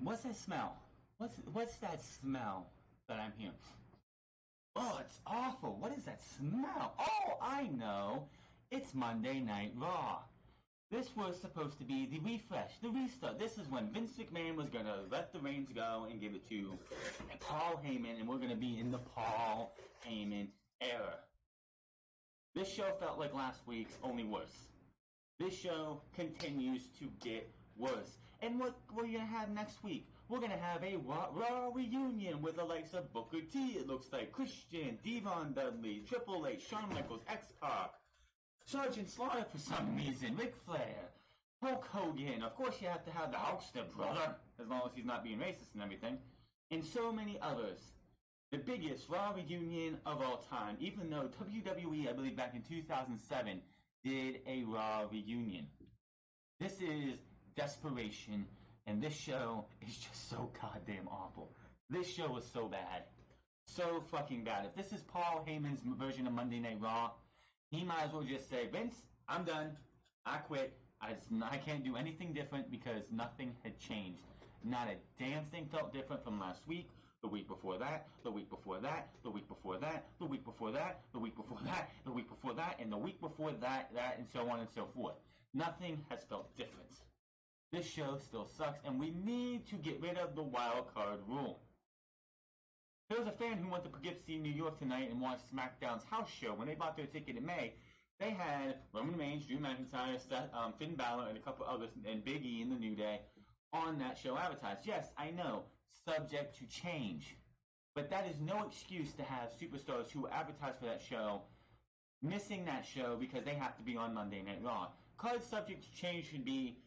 What's that smell? What's that smell that I'm hearing? Oh, it's awful. What is that smell? Oh, I know. It's Monday Night Raw. This was supposed to be the refresh, the restart. This is when Vince McMahon was going to let the reins go and give it to Paul Heyman, and we're going to be in the Paul Heyman era. This show felt like last week's, only worse. This show continues to get worse. And what we're going to have next week? We're going to have a Raw reunion with the likes of Booker T, it looks like, Christian, Devon Dudley, Triple H, Shawn Michaels, X-Pac, Sergeant Slaughter for some reason, Ric Flair, Hulk Hogan. Of course you have to have the Hulkster brother, as long as he's not being racist and everything, and so many others. The biggest Raw reunion of all time, even though WWE, I believe back in 2007, did a Raw reunion. This is desperation, and this show is just so goddamn awful. This show is so bad. So fucking bad. If this is Paul Heyman's version of Monday Night Raw, he might as well just say, Vince, I'm done. I quit. I can't do anything different because nothing had changed. Not a damn thing felt different from last week, the week before that, the week before that, the week before that, the week before that, the week before that, the week before that, and the week before that, and so on and so forth. Nothing has felt different. This show still sucks, and we need to get rid of the wild card rule. There was a fan who went to Poughkeepsie, New York tonight and watched SmackDown's house show. When they bought their ticket in May, they had Roman Reigns, Drew McIntyre, Finn Balor, and a couple others, and Big E in the New Day on that show advertised. Yes, I know, subject to change. But that is no excuse to have superstars who advertise for that show missing that show because they have to be on Monday Night Raw. Card subject to change should be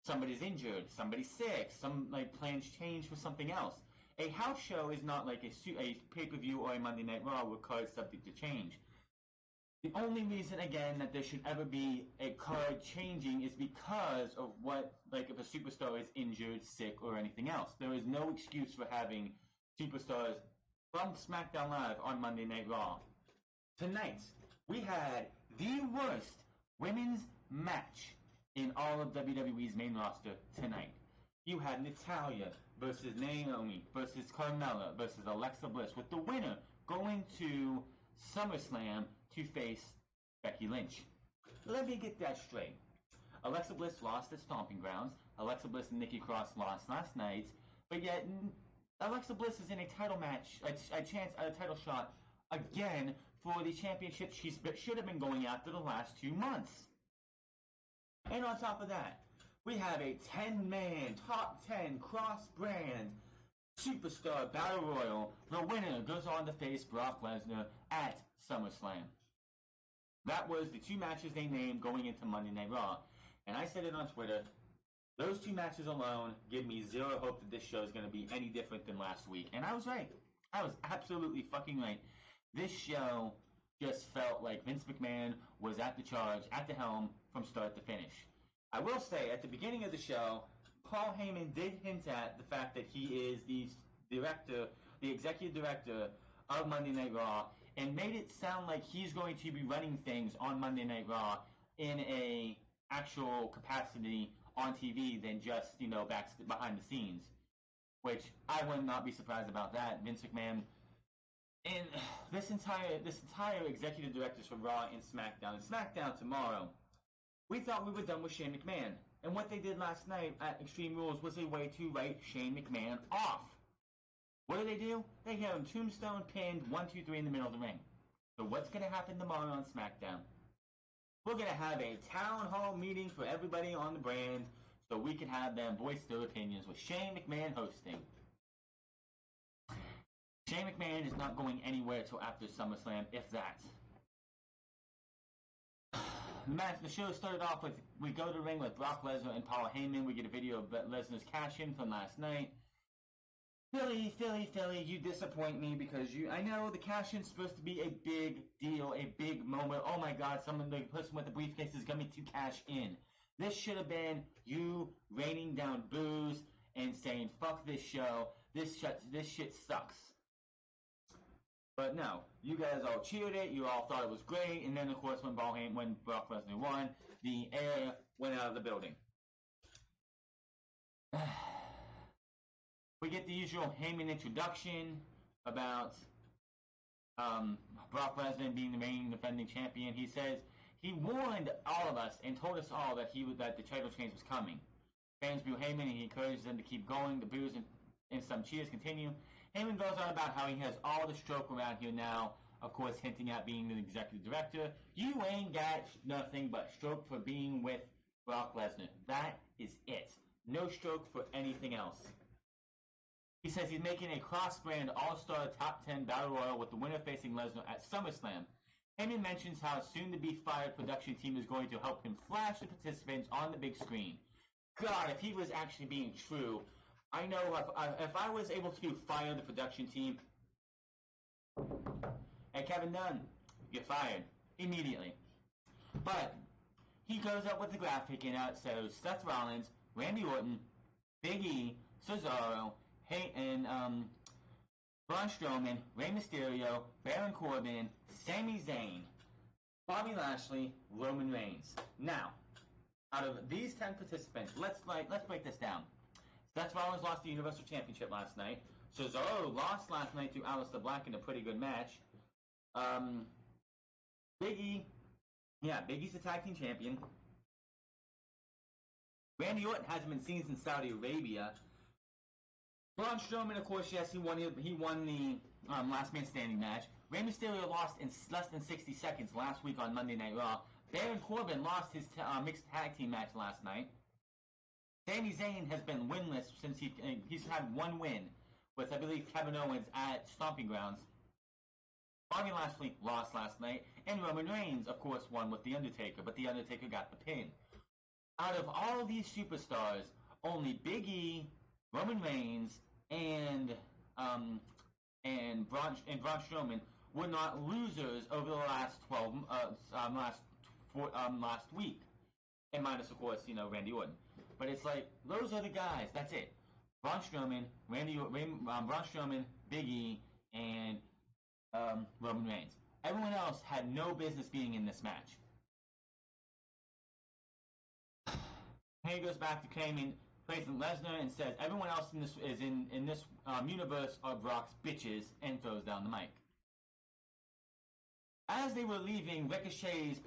somebody's injured, somebody's sick, some plans change for something else. A house show is not like a pay-per-view or a Monday Night Raw with cards subject to change. The only reason, again, that there should ever be a card changing is because of what, if a superstar is injured, sick, or anything else. There is no excuse for having superstars from SmackDown Live on Monday Night Raw. Tonight, we had the worst women's match in all of WWE's main roster tonight. You had Natalya versus Naomi versus Carmella versus Alexa Bliss, with the winner going to SummerSlam to face Becky Lynch. Let me get that straight. Alexa Bliss lost at Stomping Grounds. Alexa Bliss and Nikki Cross lost last night. But yet, Alexa Bliss is in a title match, a title shot again for the championship she should have been going after the last 2 months. And on top of that, we have a 10-man, top 10 cross-brand superstar battle royal. The winner goes on to face Brock Lesnar at SummerSlam. That was the 2 matches they named going into Monday Night Raw. And I said it on Twitter, those 2 matches alone give me zero hope that this show is going to be any different than last week. And I was right. I was absolutely fucking right. This show just felt like Vince McMahon was at the helm from start to finish. I will say, at the beginning of the show, Paul Heyman did hint at the fact that he is the executive director of Monday Night Raw, and made it sound like he's going to be running things on Monday Night Raw in a actual capacity on TV than just, behind the scenes. Which I would not be surprised about that. Vince McMahon, and this entire executive directors for Raw and SmackDown tomorrow, we thought we were done with Shane McMahon. And what they did last night at Extreme Rules was a way to write Shane McMahon off. What do? They have him tombstone pinned 1, 2, 3 in the middle of the ring. So what's going to happen tomorrow on SmackDown? We're going to have a town hall meeting for everybody on the brand so we can have them voice their opinions with Shane McMahon hosting. Shane McMahon is not going anywhere till after SummerSlam, if that. The show started off with, we go to the ring with Brock Lesnar and Paul Heyman. We get a video of Lesnar's cash-in from last night. Philly, you disappoint me because I know the cash-in's supposed to be a big deal, a big moment. Oh my God, the person with the briefcase is coming to cash in. This should have been you raining down booze and saying, fuck this show, this shit sucks. But no, you guys all cheered it, you all thought it was great, and then of course when Brock Lesnar won, the air went out of the building. We get the usual Heyman introduction about Brock Lesnar being the reigning defending champion. He says he warned all of us and told us all that that the title change was coming. Fans boo Heyman and he encourages them to keep going. The boos and some cheers continue. Heyman goes on about how he has all the stroke around here now, of course hinting at being the executive director. You ain't got nothing but stroke for being with Brock Lesnar. That is it. No stroke for anything else. He says he's making a cross-brand all-star top 10 battle royal with the winner facing Lesnar at SummerSlam. Heyman mentions how soon-to-be-fired production team is going to help him flash the participants on the big screen. God, if he was actually being true, I know if I was able to fire the production team, hey Kevin Dunn, you're fired immediately. But he goes up with the graphic and it shows Seth Rollins, Randy Orton, Big E, Cesaro, and Braun Strowman, Rey Mysterio, Baron Corbin, Sami Zayn, Bobby Lashley, Roman Reigns. Now, out of these 10 participants, let's break this down. Seth Rollins lost the Universal Championship last night. Cesaro lost last night to Aleister Black in a pretty good match. Big E, Big E's the tag team champion. Randy Orton hasn't been seen since Saudi Arabia. Braun Strowman, of course, yes, he won the last man standing match. Rey Mysterio lost in less than 60 seconds last week on Monday Night Raw. Baron Corbin lost his mixed tag team match last night. Sami Zayn has been winless since he's had one win with, I believe, Kevin Owens at Stomping Grounds. Bobby Lashley lost last night, and Roman Reigns, of course, won with The Undertaker, but The Undertaker got the pin. Out of all of these superstars, only Big E, Roman Reigns, and Braun Strowman were not losers over the last last week, and minus, of course, Randy Orton. But it's like those are the guys. That's it. Braun Strowman, Braun Strowman, Big E, and Roman Reigns. Everyone else had no business being in this match. He goes back to claiming President Lesnar and says everyone else in this universe are Brock's bitches and throws down the mic. As they were leaving, Ricochet's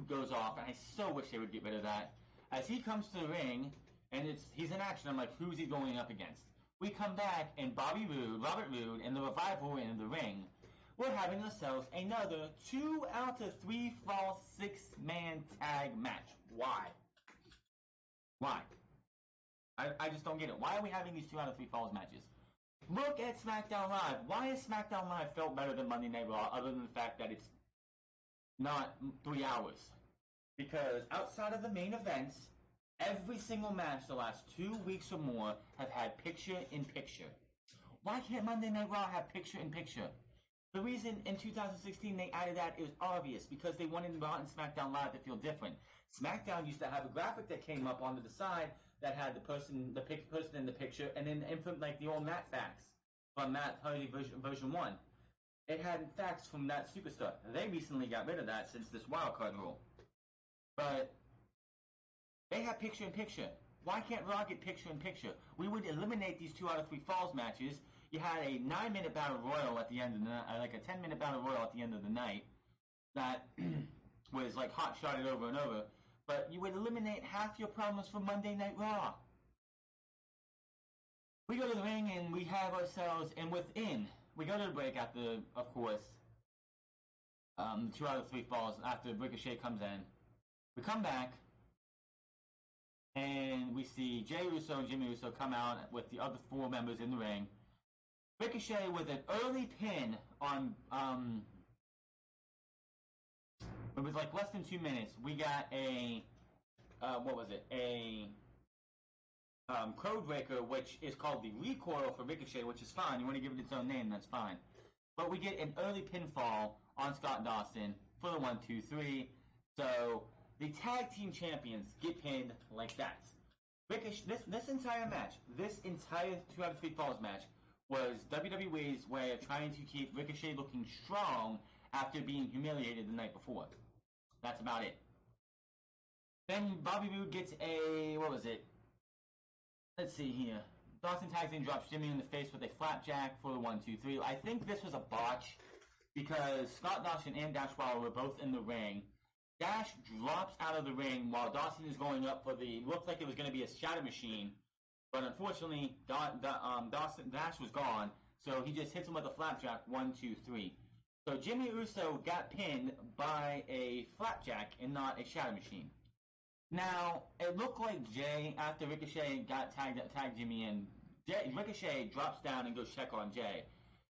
goes off, and I so wish they would get rid of that. As he comes to the ring, and he's in action, I'm like, who's he going up against? We come back, and Robert Roode, and the Revival are in the ring. We're having ourselves another 2 out of 3 fall 6-man tag match. Why? I just don't get it. Why are we having these 2 out of 3 falls matches? Look at SmackDown Live. Why has SmackDown Live felt better than Monday Night Raw, other than the fact that it's not 3 hours? Because outside of the main events, every single match the last 2 weeks or more have had picture-in-picture. Why can't Monday Night Raw have picture-in-picture? The reason in 2016 they added that is obvious, because they wanted Raw and SmackDown Live to feel different. SmackDown used to have a graphic that came up onto the side that had the person in the picture, and then input like the old Matt facts from Matt Hardy version 1. It had facts from that superstar. They recently got rid of that since this wildcard rule. But they have picture-in-picture. Why can't Raw get picture-in-picture? We would eliminate these 2 out of 3 falls matches. You had a 9-minute battle royal at the end of the night, like a 10-minute battle royal at the end of the night that was like hot-shotted over and over. But you would eliminate half your problems from Monday Night Raw. We go to the ring and we have ourselves, and we go to the break after, of course, 2 out of 3 falls after Ricochet comes in. We come back, and we see Jey Uso and Jimmy Uso come out with the other 4 members in the ring. Ricochet with an early pin on, it was like less than 2 minutes. We got a, code breaker, which is called the recoil for Ricochet, which is fine. You want to give it its own name, that's fine. But we get an early pinfall on Scott Dawson for the 1, 2, 3. So the tag team champions get pinned like that. Ricochet, this entire match, this entire 2 out of 3 falls match was WWE's way of trying to keep Ricochet looking strong after being humiliated the night before. That's about it. Then Bobby Roode gets a, let's see here. Dawson tags in, drops Jimmy in the face with a flapjack for the 1-2-3. I think this was a botch because Scott Dawson and Dash Wilder were both in the ring. Dash drops out of the ring while Dawson is going up for the, looked like it was going to be a shatter machine, but unfortunately Dash was gone, so he just hits him with a flapjack, 1-2-3. So Jimmy Uso got pinned by a flapjack and not a shatter machine. Now, it looked like Jay, after Ricochet got tagged Jimmy in, Ricochet drops down and goes check on Jay.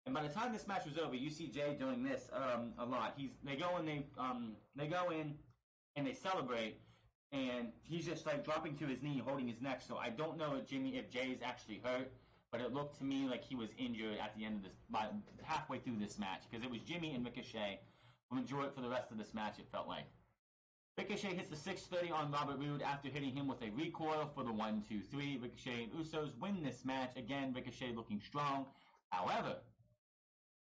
And by the time this match was over, you see Jay doing this a lot. They go in and they celebrate, and he's just like dropping to his knee, holding his neck. So I don't know if Jay's actually hurt, but it looked to me like he was injured at the end of this, halfway through this match, because it was Jimmy and Ricochet who enjoyed for the rest of this match. It felt like. Ricochet hits the 630 on Robert Roode after hitting him with a recoil for the 1-2-3. Ricochet and Usos win this match. Again, Ricochet looking strong. However,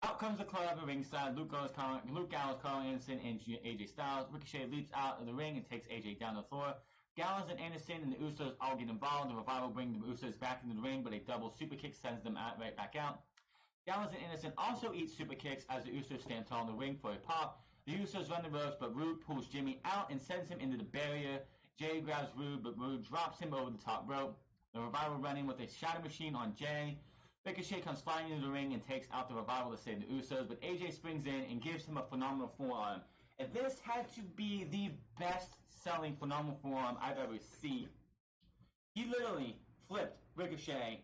out comes the club at ringside. Luke Gallows, Carl Anderson, and AJ Styles. Ricochet leaps out of the ring and takes AJ down the floor. Gallows and Anderson and the Usos all get involved. The Revival bring the Usos back into the ring, but a double super kick sends them right back out. Gallows and Anderson also eat super kicks as the Usos stand tall in the ring for a pop. The Usos run the ropes, but Roode pulls Jimmy out and sends him into the barrier. Jay grabs Roode, but Roode drops him over the top rope. The Revival running with a shatter machine on Jay. Ricochet comes flying into the ring and takes out the Revival to save the Usos, but AJ springs in and gives him a phenomenal forearm. And this had to be the best-selling phenomenal forearm I've ever seen. He literally flipped Ricochet,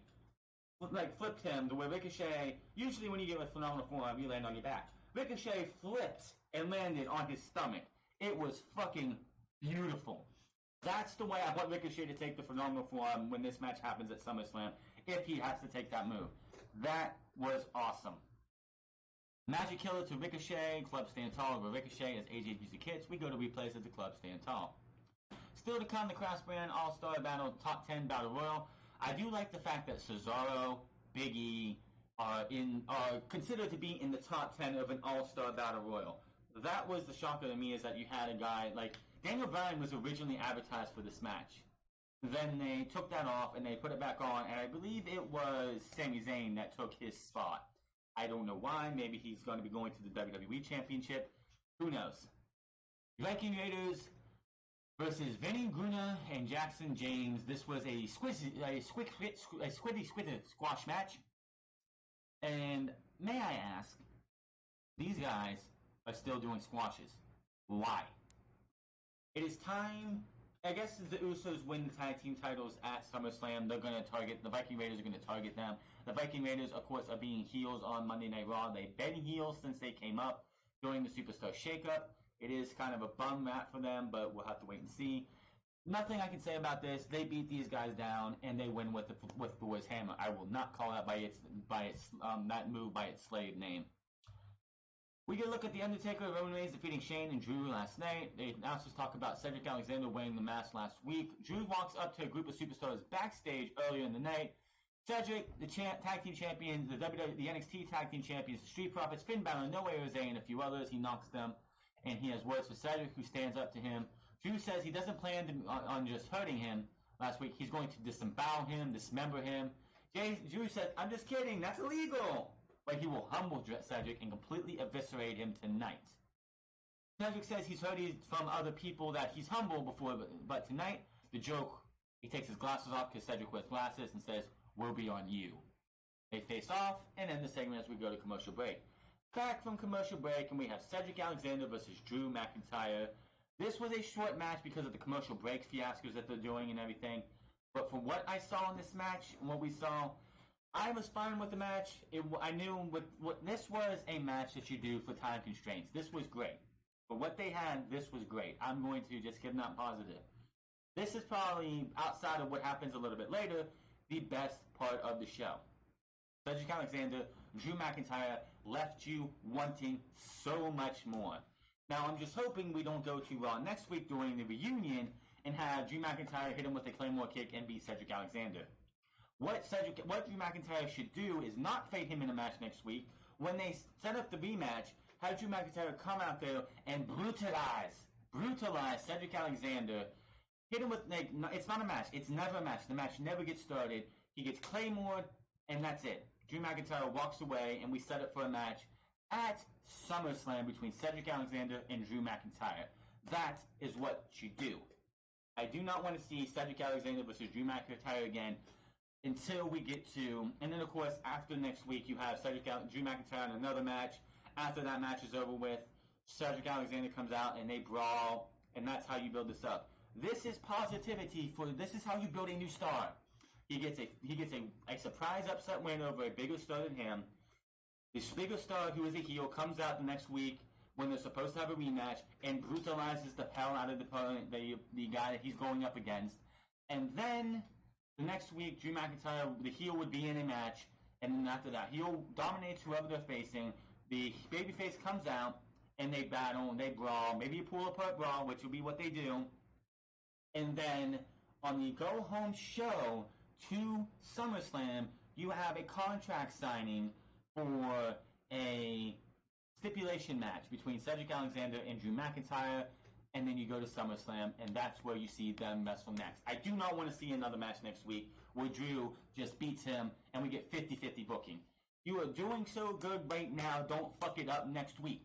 flipped him the way Ricochet, usually when you get a phenomenal forearm, you land on your back. Ricochet flipped and landed on his stomach. It was fucking beautiful. That's the way I want Ricochet to take the phenomenal forearm when this match happens at SummerSlam, if he has to take that move. That was awesome. Magic Killer to Ricochet. Club stand tall over Ricochet as AJ music hits. We go to replays of the club stand tall. Still to come, the Cross Brand All-Star Battle Top 10 Battle Royal. I do like the fact that Cesaro, Big E are considered to be in the top 10 of an All-Star Battle Royal. That was the shocker to me, is that you had a guy like Daniel Bryan was originally advertised for this match. Then they took that off and they put it back on, and I believe it was Sami Zayn that took his spot. I don't know why. Maybe he's going to be going to the WWE Championship. Who knows? Viking Raiders versus Vinny Gruna and Jackson James. This was a squiddy squash match. And may I ask, these guys are still doing squashes. Why? It is time. I guess since the Usos win the tag team titles at SummerSlam, they're going to target, the Viking Raiders are going to target them. The Viking Raiders, of course, are being heels on Monday Night Raw. They've been heels since they came up during the Superstar Shakeup. It is kind of a bum mat for them, but we'll have to wait and see. Nothing I can say about this. They beat these guys down, and they win with Thor's hammer. I will not call that that move by its slave name. We get a look at The Undertaker and Roman Reigns defeating Shane and Drew last night. The announcers talk about Cedric Alexander wearing the mask last week. Drew walks up to a group of superstars backstage earlier in the night. Cedric, the tag team champions, the NXT tag team champions, the Street Profits, Finn Balor, No Way Jose, and a few others. He knocks them, and he has words for Cedric, who stands up to him. Drew says he doesn't plan on just hurting him last week. He's going to disembowel him, dismember him. Drew says, "I'm just kidding. That's illegal." But he will humble Cedric and completely eviscerate him tonight. Cedric says he's heard from other people that he's humble before, but tonight, the joke, he takes his glasses off because Cedric wears glasses and says, "We'll be on you." They face off and end the segment as we go to commercial break. Back from commercial break, and we have Cedric Alexander versus Drew McIntyre. This was a short match because of the commercial break fiascos that they're doing and everything. But from what I saw in this match and what we saw, I was fine with the match. I knew this was a match that you do for time constraints. This was great. For what they had, this was great. I'm going to just give them that positive. This is probably, outside of what happens a little bit later, the best part of the show. Cedric Alexander, Drew McIntyre left you wanting so much more. Now, I'm just hoping we don't go to Raw next week during the reunion and have Drew McIntyre hit him with a Claymore kick and beat Cedric Alexander. What Drew McIntyre should do is not fade him in a match next week. When they set up the rematch, have Drew McIntyre come out there and brutalize Cedric Alexander. Hit him with, it's not a match. It's never a match. The match never gets started. He gets Claymore, and that's it. Drew McIntyre walks away, and we set up for a match at SummerSlam between Cedric Alexander and Drew McIntyre. That is what you do. I do not want to see Cedric Alexander versus Drew McIntyre again until we get to, and then of course after next week you have Drew McIntyre in another match. After that match is over with, Cedric Alexander comes out and they brawl, and that's how you build this up. This is positivity this is how you build a new star. He gets a surprise upset win over a bigger star than him. This bigger star who is a heel comes out the next week when they're supposed to have a rematch and brutalizes the hell out of the guy that he's going up against. And then the next week, Drew McIntyre, the heel, would be in a match, and then after that, heel dominates whoever they're facing. The babyface comes out, and they battle, and they brawl. Maybe a pull-apart brawl, which will be what they do. And then on the go-home show to SummerSlam, you have a contract signing for a stipulation match between Cedric Alexander and Drew McIntyre, and then you go to SummerSlam, and that's where you see them wrestle next. I do not want to see another match next week where Drew just beats him and we get 50-50 booking. You are doing so good right now, don't fuck it up next week.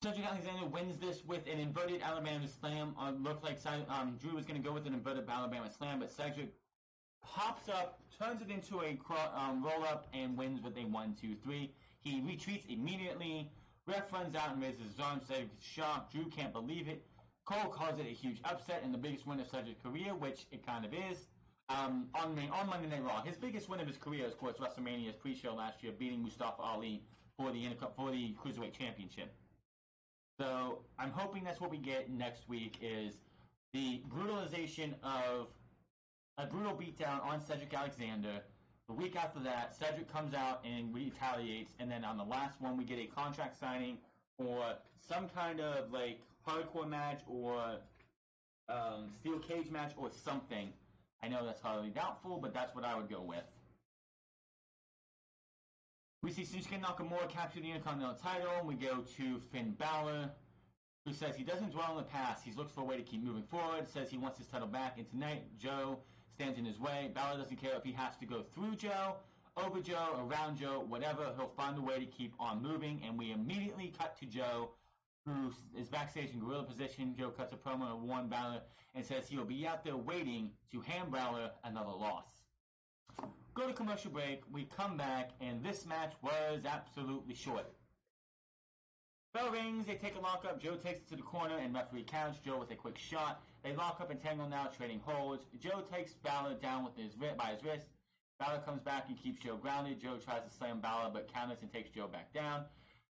Cedric Alexander wins this with an inverted Alabama Slam. Looked like Drew was going to go with an inverted Alabama Slam, but Cedric pops up, turns it into a roll-up, and wins with a 1-2-3. He retreats immediately. Ref runs out and raises his arm. Cedric is shocked. Drew can't believe it. Cole calls it a huge upset and the biggest win of Cedric's career, which it kind of is. On Monday Night Raw, his biggest win of his career is, of course, WrestleMania's pre-show last year, beating Mustafa Ali for the Cruiserweight Championship. So I'm hoping that's what we get next week, is the brutalization of a brutal beatdown on Cedric Alexander. The week after that, Cedric comes out and retaliates, and then on the last one, we get a contract signing for some kind of like hardcore match or steel cage match or something. I know that's highly doubtful, but that's what I would go with. We see Shinsuke Nakamura capture the Intercontinental title, and we go to Finn Balor, who says he doesn't dwell on the past. He looks for a way to keep moving forward, says he wants his title back, and tonight Joe stands in his way. Balor doesn't care if he has to go through Joe, over Joe, around Joe, whatever. He'll find a way to keep on moving, and we immediately cut to Joe, who is backstage in gorilla position. Joe cuts a promo and warns Balor and says he'll be out there waiting to hand Balor another loss. Go to commercial break, we come back, and this match was absolutely short. Bell rings, they take a lockup, Joe takes it to the corner, and referee counts Joe with a quick shot. They lock up and tangle now, trading holds. Joe takes Balor down by his wrist. Balor comes back and keeps Joe grounded. Joe tries to slam Balor, but counters and takes Joe back down.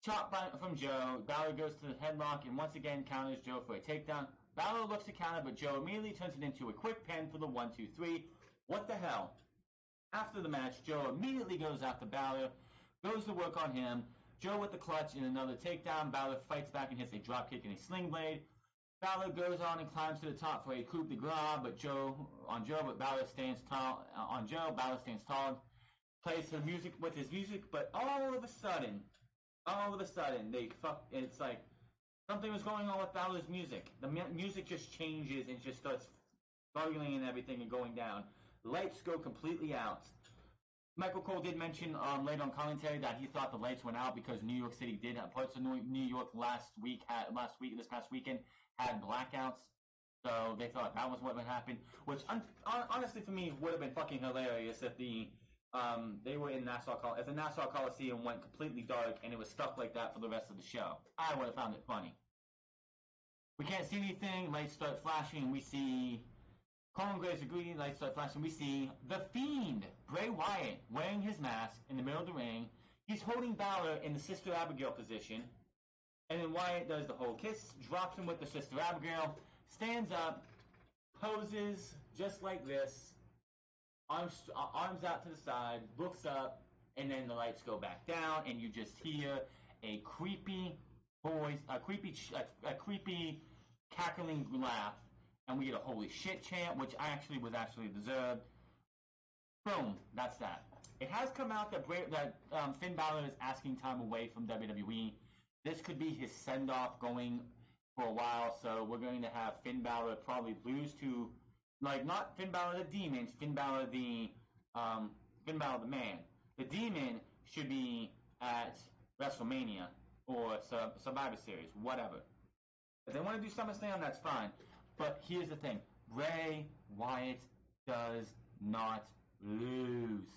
Chop from Joe. Balor goes to the headlock and once again counters Joe for a takedown. Balor looks to counter, but Joe immediately turns it into a quick pin for the 1-2-3. What the hell? After the match, Joe immediately goes after Balor, goes to work on him. Joe with the clutch and another takedown. Balor fights back and hits a dropkick and a sling blade. Balor goes on and climbs to the top for a coup de grace, but Balor stands tall. Balor stands tall, plays the music with his music, but all of a sudden, it's like something was going on with Balor's music. The music just changes and just starts bugging and everything and going down. Lights go completely out. Michael Cole did mention later on commentary that he thought the lights went out because New York City did have parts of New York this past weekend had blackouts. So they thought that was what would happen, which honestly for me would have been fucking hilarious if they were in if the Nassau Coliseum went completely dark and it was stuck like that for the rest of the show. I would have found it funny. We can't see anything. Lights start flashing, and we see Colin Graves agreeing. Lights start flashing. We see The Fiend, Bray Wyatt, wearing his mask in the middle of the ring. He's holding Balor in the Sister Abigail position. And then Wyatt does the whole kiss, drops him with the Sister Abigail, stands up, poses just like this, arms out to the side, looks up, and then the lights go back down, and you just hear a creepy voice, a creepy cackling laugh, and we get a holy shit chant, which was actually deserved. Boom, that's that. It has come out that Finn Balor is asking time away from WWE. This could be his send-off going for a while, so we're going to have Finn Balor probably lose to Like, not Finn Balor the Demon, Finn Balor the Man. The Demon should be at WrestleMania or Survivor Series, whatever. If they want to do SummerSlam, that's fine. But here's the thing. Bray Wyatt does not lose.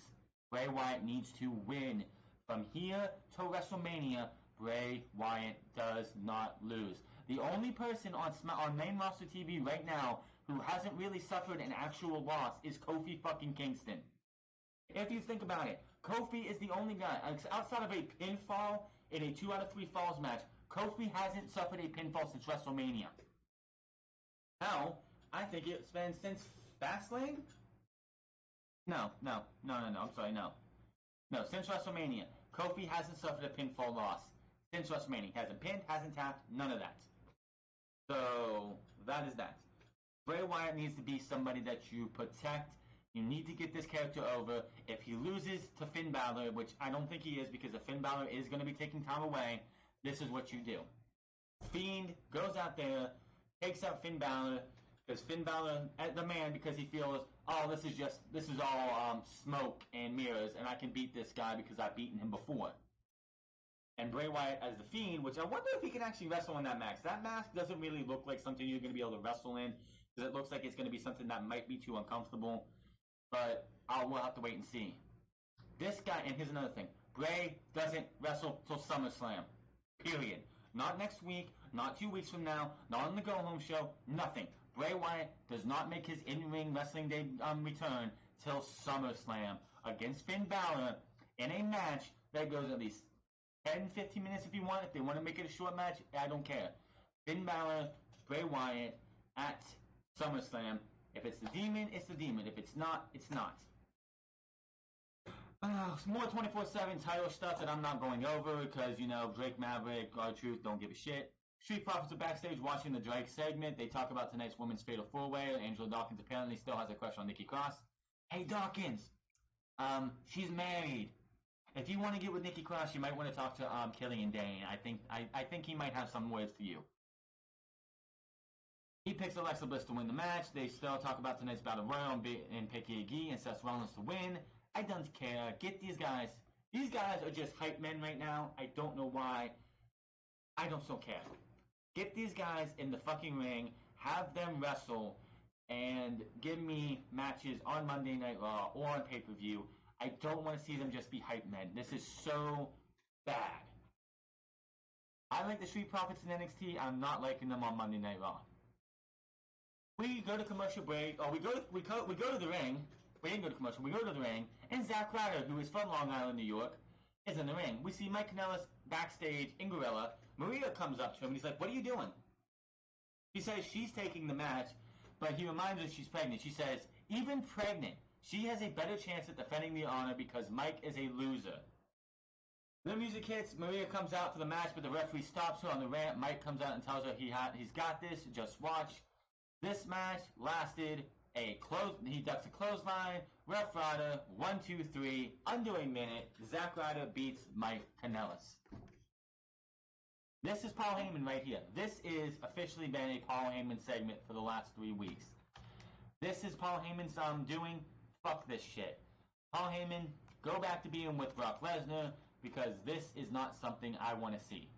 Bray Wyatt needs to win. From here to WrestleMania, Bray Wyatt does not lose. The only person on main roster TV right now who hasn't really suffered an actual loss is Kofi fucking Kingston. If you think about it, Kofi is the only guy, outside of a pinfall in a 2 out of 3 falls match, Kofi hasn't suffered a pinfall since WrestleMania. Hell, I think it's been since Fastlane? No, I'm sorry, no. No, since WrestleMania, Kofi hasn't suffered a pinfall loss. Since WrestleMania, he hasn't pinned, hasn't tapped, none of that. So, that is that. Bray Wyatt needs to be somebody that you protect. You need to get this character over. If he loses to Finn Balor, which I don't think he is, because if Finn Balor is going to be taking time away, this is what you do. Fiend goes out there, takes out Finn Balor, because Finn Balor, the man, because he feels, oh, this is all smoke and mirrors, and I can beat this guy because I've beaten him before. And Bray Wyatt as the Fiend, which I wonder if he can actually wrestle in that mask. That mask doesn't really look like something you're going to be able to wrestle in, because it looks like it's going to be something that might be too uncomfortable. But we'll have to wait and see. This guy, and here's another thing. Bray doesn't wrestle till SummerSlam. Period. Not next week, not 2 weeks from now, not on the go-home show, nothing. Bray Wyatt does not make his in-ring wrestling day return till SummerSlam against Finn Balor in a match that goes at least 10, 15 minutes if you want. If they want to make it a short match, I don't care. Finn Balor, Bray Wyatt at SummerSlam. If it's the Demon, it's the Demon. If it's not, it's not. Some more 24/7 title stuff that I'm not going over because, Drake Maverick, R-Truth don't give a shit. Street Profits are backstage watching the Drake segment. They talk about tonight's Women's Fatal 4-Way. Angela Dawkins apparently still has a crush on Nikki Cross. Hey, Dawkins, she's married. If you want to get with Nikki Cross, you might want to talk to Killian Dane. I think he might have some words for you. He picks Alexa Bliss to win the match. They still talk about tonight's Battle Royal and pick Iggy and Seth Rollins to win. I don't care. Get these guys. These guys are just hype men right now. I don't know why. I don't so care. Get these guys in the fucking ring. Have them wrestle. And give me matches on Monday Night Raw or on pay-per-view. I don't want to see them just be hype men. This is so bad. I like the Street Profits in NXT. I'm not liking them on Monday Night Raw. We go to commercial break, or we go to the ring. We didn't go to commercial. We go to the ring, and Zack Ryder, who is from Long Island, New York, is in the ring. We see Mike Kanellis backstage in Gorilla. Maria comes up to him, and he's like, "What are you doing?" He says she's taking the match, but he reminds her she's pregnant. She says, even pregnant, she has a better chance at defending the honor because Mike is a loser. The music hits. Maria comes out for the match, but the referee stops her on the ramp. Mike comes out and tells her he's got this. Just watch. This match lasted he ducks a clothesline, Ref Ryder, 1, 2, 3, under a minute. Zack Ryder beats Mike Kanellis. This is Paul Heyman right here. This is officially been a Paul Heyman segment for the last 3 weeks. This is Paul Heyman's doing. Fuck this shit. Paul Heyman, go back to being with Brock Lesnar because this is not something I want to see.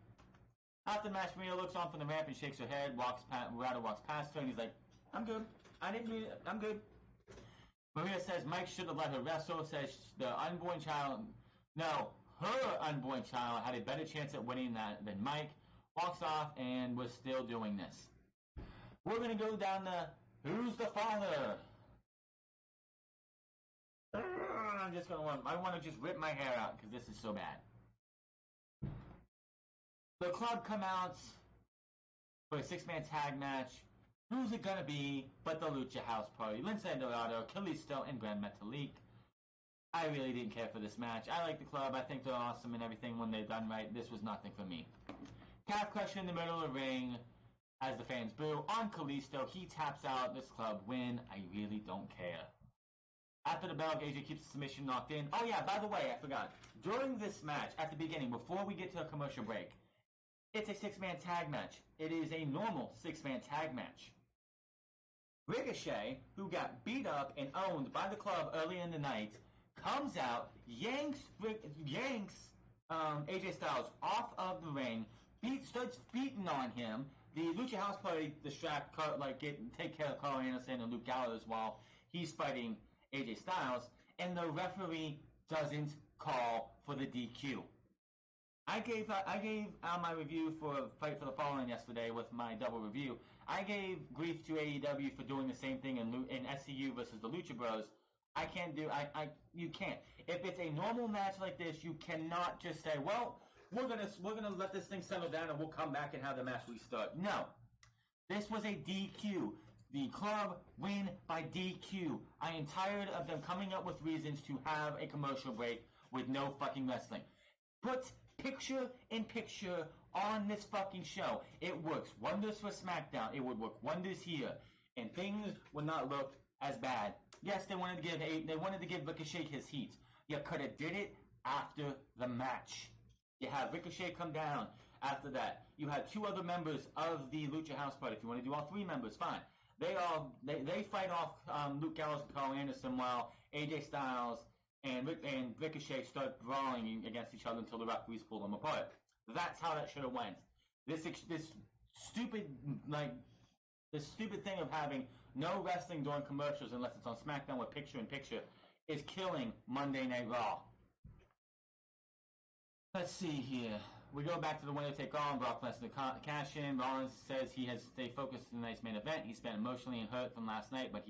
After the match, Maria looks on from the ramp and shakes her head. Ryder walks past her and he's like, I'm good. I didn't mean it. I'm good. Maria says Mike should have let her wrestle. Says the unborn child, no, her unborn child had a better chance at winning that than Mike. Walks off and was still doing this. We're going to go down the Who's the Father? I want to just rip my hair out because this is so bad. The club come out for a 6-man tag match. Who's it gonna be but the Lucha House Party? Lince Dorado, Kalisto, and Gran Metalik. I really didn't care for this match. I like the club. I think they're awesome and everything when they're done right. This was nothing for me. Calf Crusher in the middle of the ring as the fans boo. On Kalisto, he taps out. This club win. I really don't care. After the bell, AJ keeps the submission knocked in. Oh yeah, by the way, I forgot. During this match, at the beginning, before we get to a commercial break, it's a 6-man tag match. It is a normal 6-man tag match. Ricochet, who got beat up and owned by the club early in the night, comes out, yanks AJ Styles off of the ring, starts beating on him. The Lucha House Party distract, take care of Carl Anderson and Luke Gallows while he's fighting AJ Styles, and the referee doesn't call for the DQ. I gave my review for Fight for the Fallen yesterday with my double review. I gave grief to AEW for doing the same thing in SCU versus the Lucha Bros. You can't. If it's a normal match like this, you cannot just say, well, we're gonna let this thing settle down and we'll come back and have the match restart. No. This was a DQ. The club win by DQ. I am tired of them coming up with reasons to have a commercial break with no fucking wrestling. Put picture in picture on this fucking show. It works wonders for SmackDown. It would work wonders here, and things would not look as bad. Yes, they wanted to give Ricochet his heat. You could have did it after the match. You have Ricochet come down after that. You have two other members of the Lucha House Party. If you want to do all three members, fine. They fight off Luke Gallows and Carl Anderson while AJ Styles and Ricochet start brawling against each other until the referees pull them apart. That's how that should have went. This stupid thing of having no wrestling during commercials unless it's on SmackDown with picture in picture is killing Monday Night Raw. Let's see here. We go back to the winner take all. Brock Lesnar cash in. Rollins says he has stayed focused in tonight's main event. He's been emotionally hurt from last night, but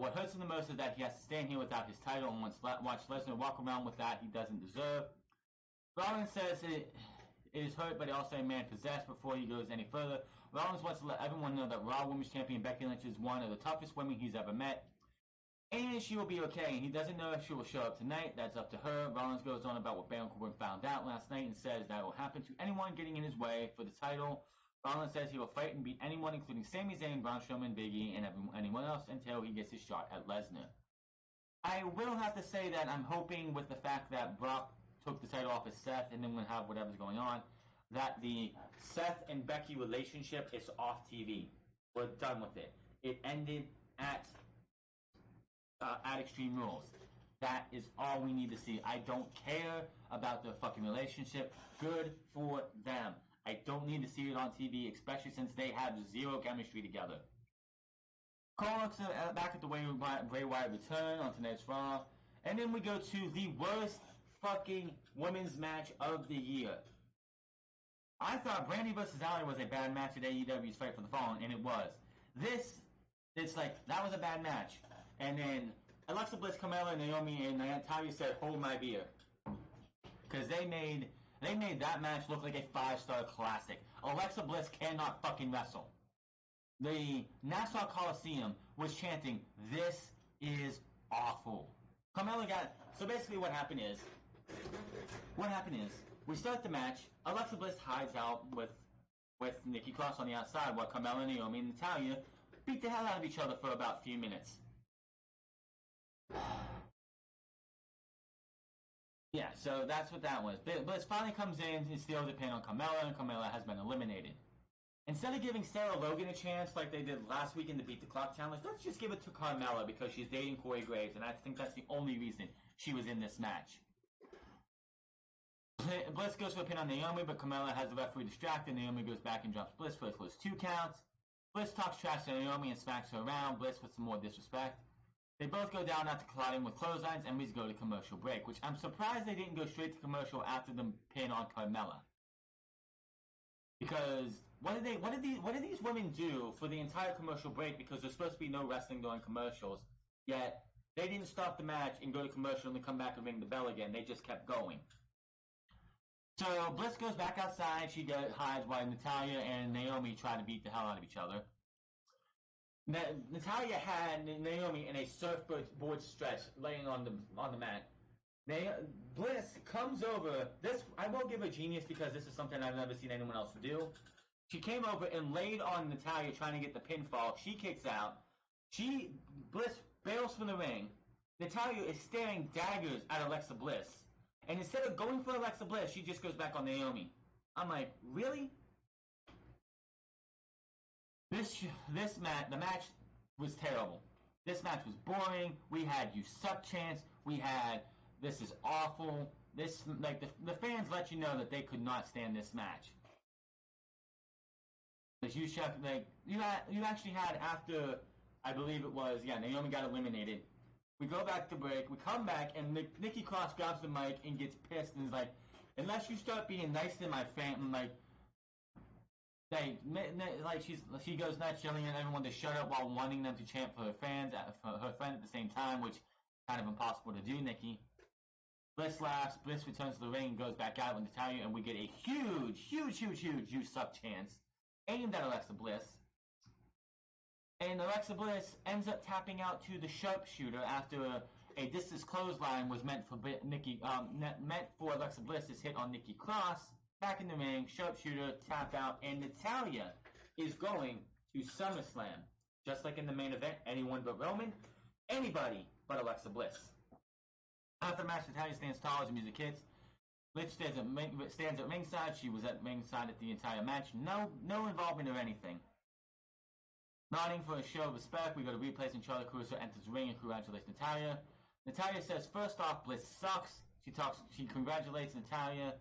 what hurts him the most is that he has to stand here without his title and watch Lesnar walk around with that he doesn't deserve. Rollins says it is hurt, but he also a man possessed before he goes any further. Rollins wants to let everyone know that Raw Women's Champion Becky Lynch is one of the toughest women he's ever met. And she will be okay. He doesn't know if she will show up tonight. That's up to her. Rollins goes on about what Baron Corbin found out last night and says that will happen to anyone getting in his way for the title. Rollins says he will fight and beat anyone, including Sami Zayn, Braun Strowman, Big E, and anyone else until he gets his shot at Lesnar. I will have to say that I'm hoping with the fact that Brock took the title off of Seth and then we'll have whatever's going on, that the Seth and Becky relationship is off TV. We're done with it. It ended at Extreme Rules. That is all we need to see. I don't care about their fucking relationship. Good for them. I don't need to see it on TV, especially since they have zero chemistry together. Cole looks back at the Bray Wyatt return on tonight's Raw. And then we go to the worst fucking women's match of the year. I thought Brandy vs. Alley was a bad match at AEW's Fight for the Fallen, and it was. That was a bad match. And then Alexa Bliss, Carmella, and Naomi and Natalia said, hold my beer. Because they made that match look like a 5-star classic. Alexa Bliss cannot fucking wrestle. The Nassau Coliseum was chanting, this is awful. Carmella so basically what happened is, we start the match, Alexa Bliss hides out with Nikki Cross on the outside while Carmella, Naomi, and Natalia beat the hell out of each other for about a few minutes. Yeah, so that's what that was. Bliss finally comes in and steals the pin on Carmella, and Carmella has been eliminated. Instead of giving Sarah Logan a chance like they did last week in the Beat the Clock Challenge, let's just give it to Carmella because she's dating Corey Graves, and I think that's the only reason she was in this match. Bliss goes for a pin on Naomi, but Carmella has the referee distracted. Naomi goes back and drops Bliss for a close 2 counts. Bliss talks trash to Naomi and smacks her around. Bliss with some more disrespect. They both go down after colliding with clotheslines, and we go to commercial break, which I'm surprised they didn't go straight to commercial after the pin on Carmella. Because what do these women do for the entire commercial break? Because there's supposed to be no wrestling during commercials, yet they didn't stop the match and go to commercial and then come back and ring the bell again. They just kept going. So Bliss goes back outside. She hides while Natalya and Naomi try to beat the hell out of each other. Natalya had Naomi in a surfboard stretch laying on the mat. Bliss comes over. I will give her genius because this is something I've never seen anyone else do. She came over and laid on Natalya trying to get the pinfall. She kicks out. Bliss bails from the ring. Natalya is staring daggers at Alexa Bliss. And instead of going for Alexa Bliss, she just goes back on Naomi. I'm like, really? The match was terrible. This match was boring. We had "you suck" chants. We had "this is awful." This, like, the fans let you know that they could not stand this match. Because you actually had, after, I believe it was, Naomi got eliminated. We go back to break. We come back, and Nikki Cross grabs the mic and gets pissed and is like, "Unless you start being nice to my fan," she goes nuts, yelling at everyone to shut up while wanting them to chant for her friend at the same time, which is kind of impossible to do, Nikki. Bliss laughs. Bliss returns to the ring and goes back out with Natalya, and we get a huge "you suck" chance aimed at Alexa Bliss. And Alexa Bliss ends up tapping out to the sharpshooter after a discus clothesline was meant for Alexa Bliss's hit on Nikki Cross. Back in the ring, sharpshooter, tap out, and Natalya is going to SummerSlam. Just like in the main event, anyone but Roman, anybody but Alexa Bliss. After the match, Natalya stands tall as the music hits. Liv stands at ringside. She was at ringside at the entire match. No involvement or anything. Nodding for a show of respect, we go to replays and Charlotte Caruso enters the ring and congratulates Natalya. Natalya says, first off, Bliss sucks. She congratulates Natalya.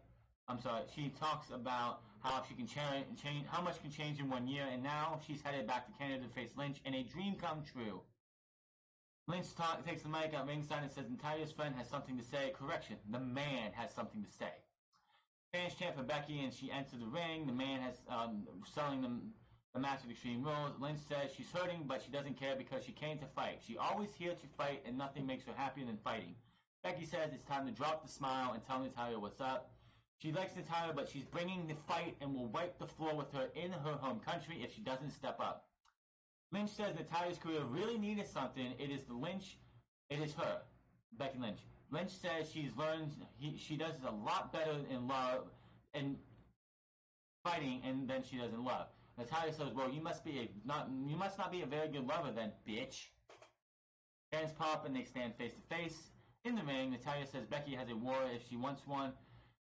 She talks about how she can change, how much can change in 1 year, and now she's headed back to Canada to face Lynch in a dream come true. Lynch takes the mic at ringside and says Natalya's friend has something to say. Correction, the man has something to say. Fans chant for Becky and she enters the ring. The man has selling the match with Extreme Rules. Lynch says she's hurting, but she doesn't care because she came to fight. She always here to fight, and nothing makes her happier than fighting. Becky says it's time to drop the smile and tell Natalya what's up. She likes Natalya, but she's bringing the fight and will wipe the floor with her in her home country if she doesn't step up. Lynch says Natalya's career really needed something. It is her, Becky Lynch. Lynch says she does a lot better in love and fighting than she does in love. Natalya says, well, you must not be a very good lover then, bitch. Fans pop and they stand face to face. In the ring, Natalya says Becky has a war if she wants one.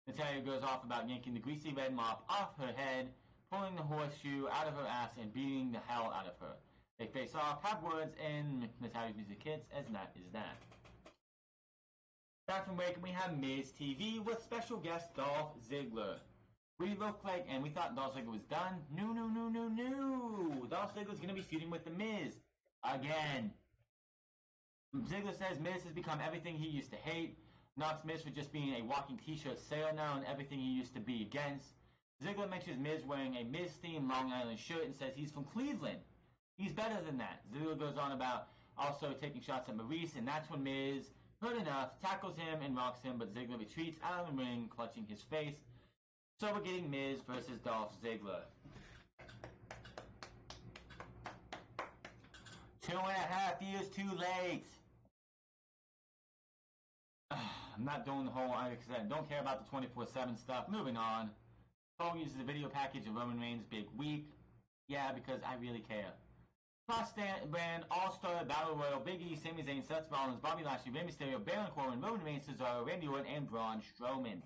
Natalya goes off about yanking the greasy red mop off her head, pulling the horseshoe out of her ass, and beating the hell out of her. They face off, have words, and Natalya's music hits, as that is that. Back from break, we have Miz TV with special guest Dolph Ziggler. We thought Dolph Ziggler was done. No. Dolph Ziggler's going to be feuding with The Miz. Again. Ziggler says Miz has become everything he used to hate. Knocks Miz for just being a walking t-shirt sale now and everything he used to be against. Ziggler mentions Miz wearing a Miz-themed Long Island shirt and says he's from Cleveland. He's better than that. Ziggler goes on about also taking shots at Maurice, and that's when Miz, heard enough, tackles him and rocks him, but Ziggler retreats out of the ring, clutching his face. So we're getting Miz versus Dolph Ziggler. 2.5 years too late. I'm not doing the whole, like I said, don't care about the 24/7 stuff. Moving on. Cole uses a video package of Roman Reigns' big week. Yeah, because I really care. Cross brand All-Star Battle Royal, Big E, Sami Zayn, Seth Rollins, Bobby Lashley, Rey Mysterio, Baron Corbin, Roman Reigns, Cesaro, Randy Orton, and Braun Strowman.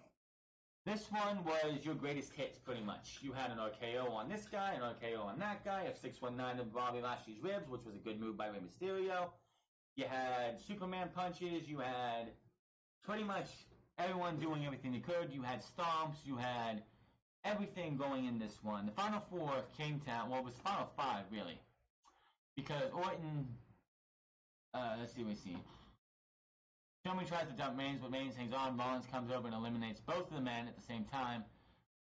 This one was your greatest hits, pretty much. You had an RKO on this guy, an RKO on that guy, a 619 of Bobby Lashley's ribs, which was a good move by Rey Mysterio. You had Superman punches, you had pretty much everyone doing everything they could. You had stomps, you had everything going in this one. The Final Four came down, well, it was Final Five, really. Because Orton, let's see what we see. Strowman tries to dump Reigns, but Reigns hangs on. Rollins comes over and eliminates both of the men at the same time.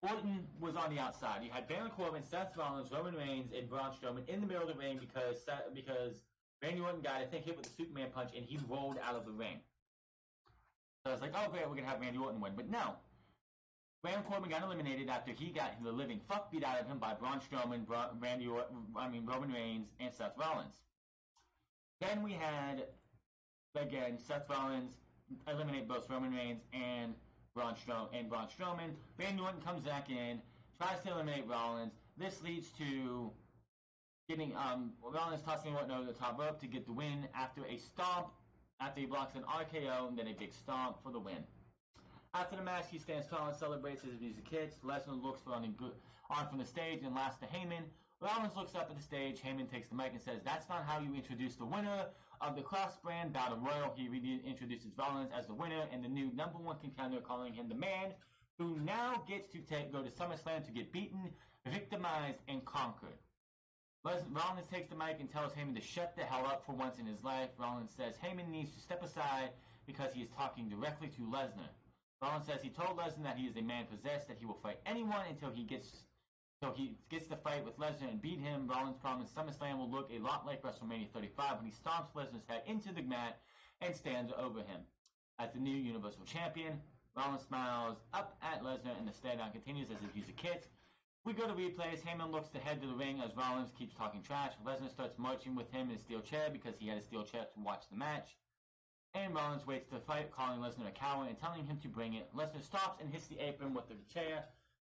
Orton was on the outside. You had Baron Corbin, Seth Rollins, Roman Reigns, and Braun Strowman in the middle of the ring because Randy Orton got, I think, hit with the Superman punch, and he rolled out of the ring. So I was like, oh great, we're going to have Randy Orton win. But no. Baron Corbin got eliminated after he got the living fuck beat out of him by Braun Strowman, Roman Reigns, and Seth Rollins. Then we had, again, Seth Rollins eliminate both Roman Reigns and Braun Strowman. Randy Orton comes back in, tries to eliminate Rollins. This leads to getting Rollins tossing Orton over the top rope to get the win after a stomp, after he blocks an RKO, and then a big stomp for the win. After the match, he stands tall and celebrates as his music hits. Lesnar looks on from the stage and laughs to Heyman. Rollins looks up at the stage. Heyman takes the mic and says, "That's not how you introduce the winner of the cross-brand battle royal." He introduces Rollins as the winner and the new #1 contender, calling him the man who now gets to go to SummerSlam to get beaten, victimized, and conquered. Rollins takes the mic and tells Heyman to shut the hell up for once in his life. Rollins says Heyman needs to step aside because he is talking directly to Lesnar. Rollins says he told Lesnar that he is a man possessed, that he will fight anyone until he gets the fight with Lesnar and beat him. Rollins promised SummerSlam will look a lot like WrestleMania 35 when he stomps Lesnar's head into the mat and stands over him. As the new Universal Champion, Rollins smiles up at Lesnar and the stare-down continues as if he's a kid. We go to replays. Heyman looks to head to the ring as Rollins keeps talking trash. Lesnar starts marching with him in a steel chair because he had a steel chair to watch the match. And Rollins waits to fight, calling Lesnar a coward and telling him to bring it. Lesnar stops and hits the apron with the chair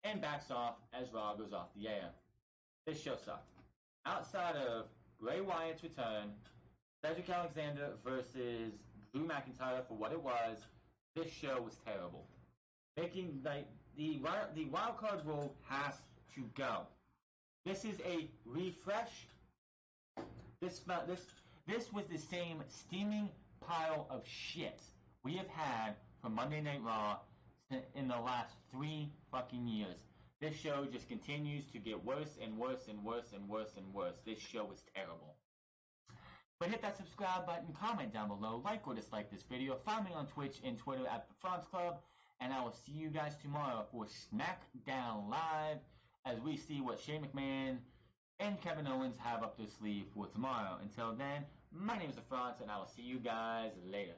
and backs off as Raw goes off the air. This show sucked. Outside of Bray Wyatt's return, Cedric Alexander versus Drew McIntyre for what it was, this show was terrible. Making the wild card rule has to go. This is a refresh. This was the same steaming pile of shit we have had from Monday Night Raw in the last 3 fucking years. This show just continues to get worse and worse and worse and worse and worse. This show is terrible. But hit that subscribe button, comment down below, like or dislike this video, find me on Twitch and Twitter at The France Club, and I will see you guys tomorrow for SmackDown Live as we see what Shane McMahon and Kevin Owens have up their sleeve for tomorrow. Until then, my name is The France, and I will see you guys later.